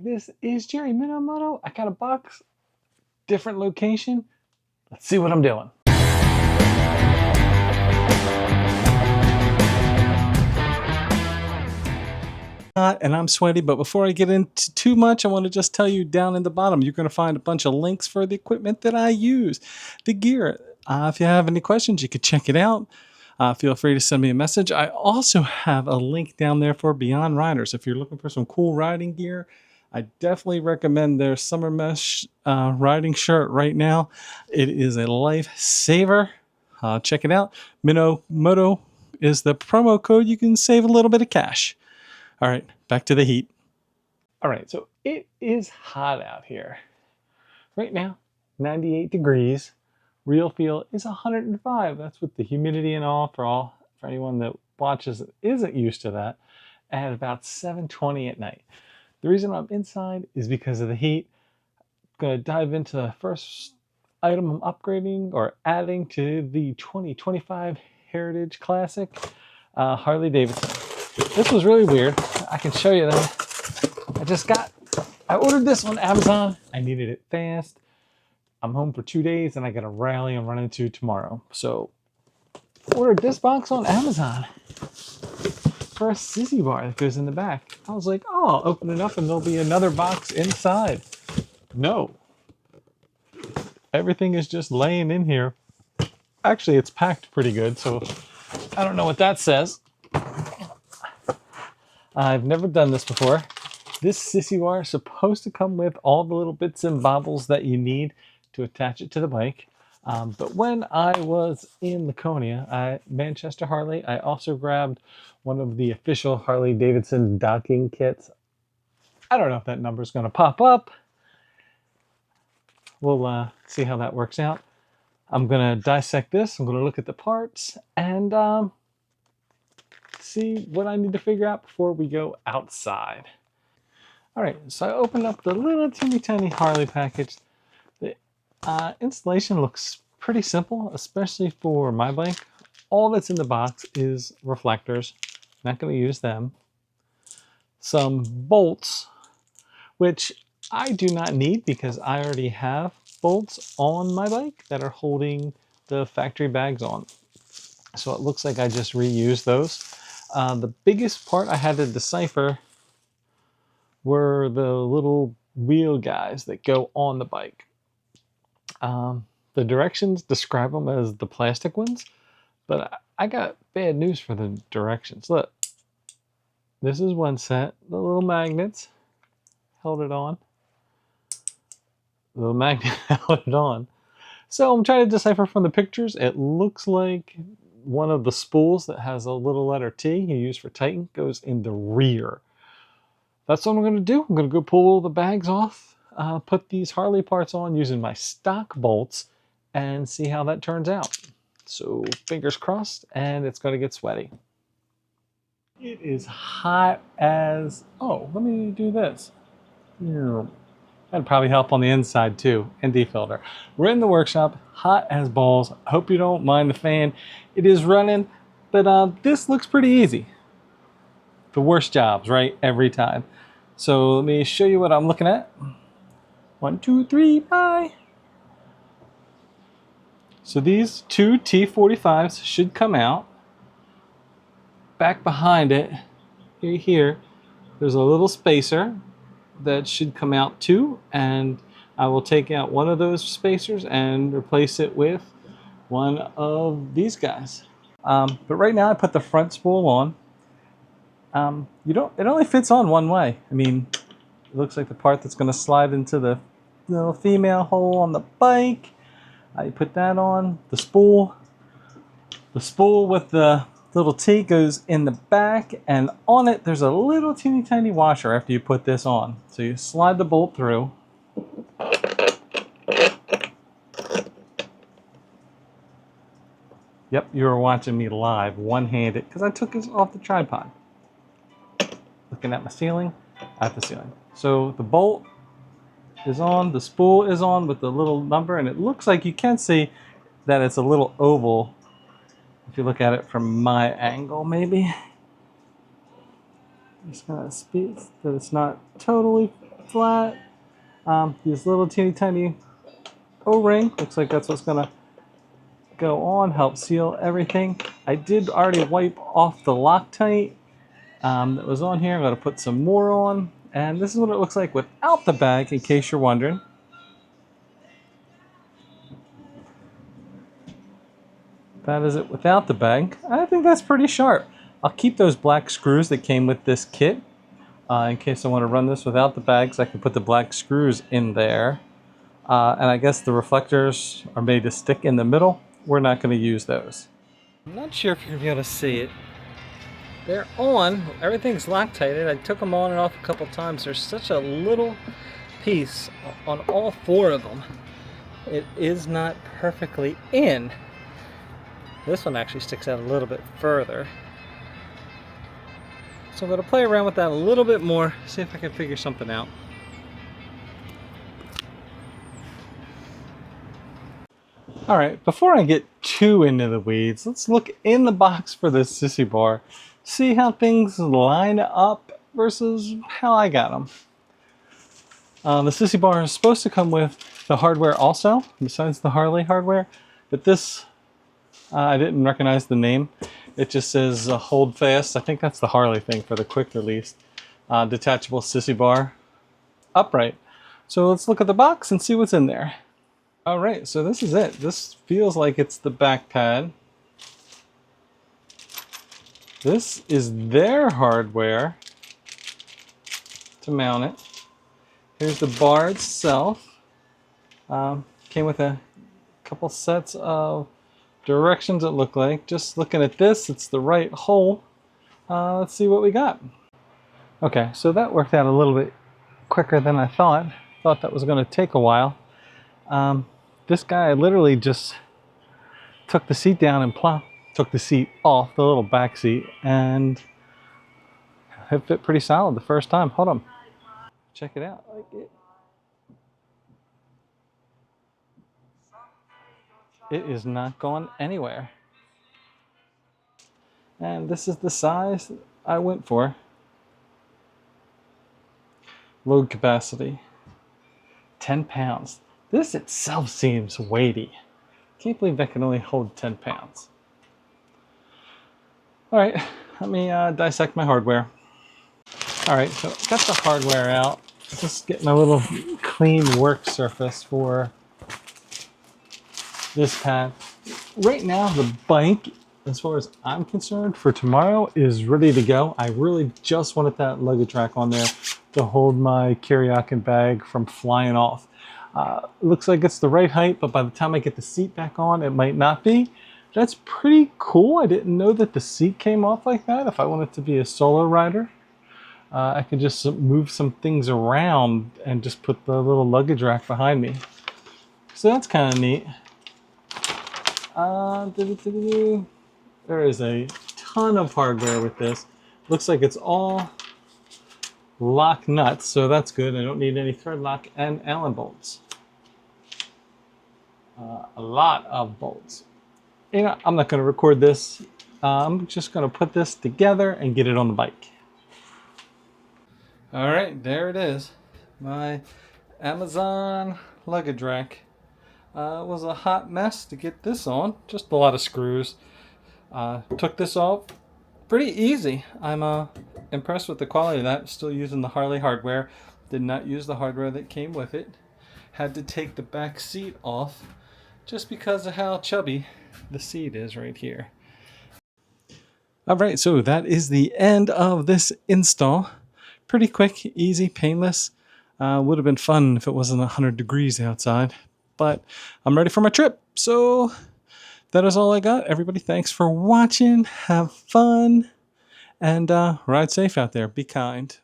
This is Jerry MinnowMoto. I got a box, different location. Let's see what I'm doing. And I'm sweaty, but before I get into too much, I want to just tell you down in the bottom, you're going to find a bunch of links for the equipment that I use, the gear. If you have any questions, you could check it out. Feel free to send me a message. I also have a link down there for Beyond Riders. If you're looking for some cool riding gear, I definitely recommend their summer mesh riding shirt right now. It is a lifesaver. Check it out. MinnowMoto is the promo code. You can save a little bit of cash. All right, back to the heat. All right, so it is hot out here. Right now, 98 degrees. Real feel is 105. That's with the humidity and all for anyone that watches that isn't used to that. At about 7:20 at night. The reason I'm inside is because of the heat. I'm going to dive into the first item I'm upgrading or adding to the 2025 Heritage Classic Harley Davidson. This was really weird. I can show you that. I ordered this on Amazon. I needed it fast. I'm home for 2 days and I got a rally I'm running to tomorrow. So ordered this box on Amazon for a Sissy bar that goes in the back. I was like, oh, I'll open it up and there'll be another box inside. No. Everything is just laying in here. Actually, it's packed pretty good, so I don't know what that says. I've never done this before. This Sissy bar is supposed to come with all the little bits and bobbles that you need to attach it to the bike. But when I was in Laconia at Manchester Harley, I also grabbed one of the official Harley Davidson docking kits. I don't know if that number is going to pop up. We'll see how that works out. I'm going to dissect this. I'm going to look at the parts and see what I need to figure out before we go outside. All right, so I opened up the little teeny tiny Harley package. The installation looks pretty simple, especially for my bike. All that's in the box is reflectors. Not going to use them. Some bolts, which I do not need because I already have bolts on my bike that are holding the factory bags on. So it looks like I just reused those. The biggest part I had to decipher were the little wheel guys that go on the bike. The directions describe them as the plastic ones, but I got bad news for the directions. Look, this is one set. The little magnets held it on. The little magnet held it on. So I'm trying to decipher from the pictures. It looks like one of the spools that has a little letter T you use for Titan goes in the rear. That's what I'm going to do. I'm going to go pull the bags off, put these Harley parts on using my stock bolts, and see how that turns out. So fingers crossed, and it's going to get sweaty. It is hot as... Oh, let me do this. That'd probably help on the inside too, and defilter. We're in the workshop, hot as balls. Hope you don't mind the fan. It is running, but this looks pretty easy. The worst jobs, right? Every time. So let me show you what I'm looking at. 1, 2, 3, bye. So these two T45s should come out. Back behind it, here, there's a little spacer that should come out too, and I will take out one of those spacers and replace it with one of these guys. But right now I put the front spool on. It only fits on one way. I mean, it looks like the part that's going to slide into the little female hole on the bike. You put that on. The spool with the little T goes in the back, and on it there's a little teeny tiny washer after you put this on. So you slide the bolt through. Yep, you were watching me live, one-handed, because I took this off the tripod. Looking at my ceiling, at the ceiling. So the bolt is on, the spool is on with the little number, and it looks like you can see that it's a little oval if you look at it from my angle, maybe. Just gonna speak that it's not totally flat. These little teeny tiny O-ring, looks like that's what's gonna go on, help seal everything. I did already wipe off the Loctite that was on here. I'm gonna put some more on, and this is what it looks like without the bag, in case you're wondering. That is it without the bag. I think that's pretty sharp. I'll keep those black screws that came with this kit. In case I want to run this without the bags, I can put the black screws in there. And I guess the reflectors are made to stick in the middle. We're not going to use those. I'm not sure if you're going to be able to see it. They're on. Everything's Loctited. I took them on and off a couple times. There's such a little piece on all four of them. It is not perfectly in. This one actually sticks out a little bit further. So I'm going to play around with that a little bit more, see if I can figure something out. Alright, before I get too into the weeds, let's look in the box for this Sissy bar, see how things line up versus how I got them. The Sissy bar is supposed to come with the hardware also, besides the Harley hardware, but this, I didn't recognize the name. It just says hold fast. I think that's the Harley thing for the quick release. Detachable Sissy bar, upright. So let's look at the box and see what's in there. Alright, so this is it. This feels like it's the back pad. This is their hardware to mount it. Here's the bar itself. Came with a couple sets of directions, it looked like. Just looking at this, it's the right hole. Let's see what we got. Okay, so that worked out a little bit quicker than I thought. Thought that was going to take a while. This guy literally just took the seat down and took the seat off, the little back seat, and it fit pretty solid the first time. Hold on. Check it out. It is not going anywhere. And this is the size I went for. Load capacity, 10 pounds. This itself seems weighty. Can't believe that can only hold 10 pounds. All right, let me dissect my hardware. All right, so got the hardware out. Just getting a little clean work surface for this pad. Right now, the bike, as far as I'm concerned, for tomorrow is ready to go. I really just wanted that luggage rack on there to hold my carry-on bag from flying off. Looks like it's the right height, but by the time I get the seat back on, it might not be. That's pretty cool. I didn't know that the seat came off like that. If I wanted to be a solo rider, I could just move some things around and just put the little luggage rack behind me. So that's kind of neat. There is a ton of hardware with this. Looks like it's all lock nuts, so that's good. I don't need any thread lock and Allen bolts. A lot of bolts. You know, I'm not going to record this. I'm just going to put this together and get it on the bike. All right, there it is. My Amazon luggage rack. It was a hot mess to get this on. Just a lot of screws. Took this off pretty easy. I'm impressed with the quality of that. Still using the Harley hardware. Did not use the hardware that came with it. Had to take the back seat off just because of how chubby the seat is right here. All right, so that is the end of this install. Pretty quick, easy, painless. Would have been fun if it wasn't 100 degrees outside, but I'm ready for my trip. So that is all I got. Everybody, thanks for watching. Have fun and ride safe out there. Be kind.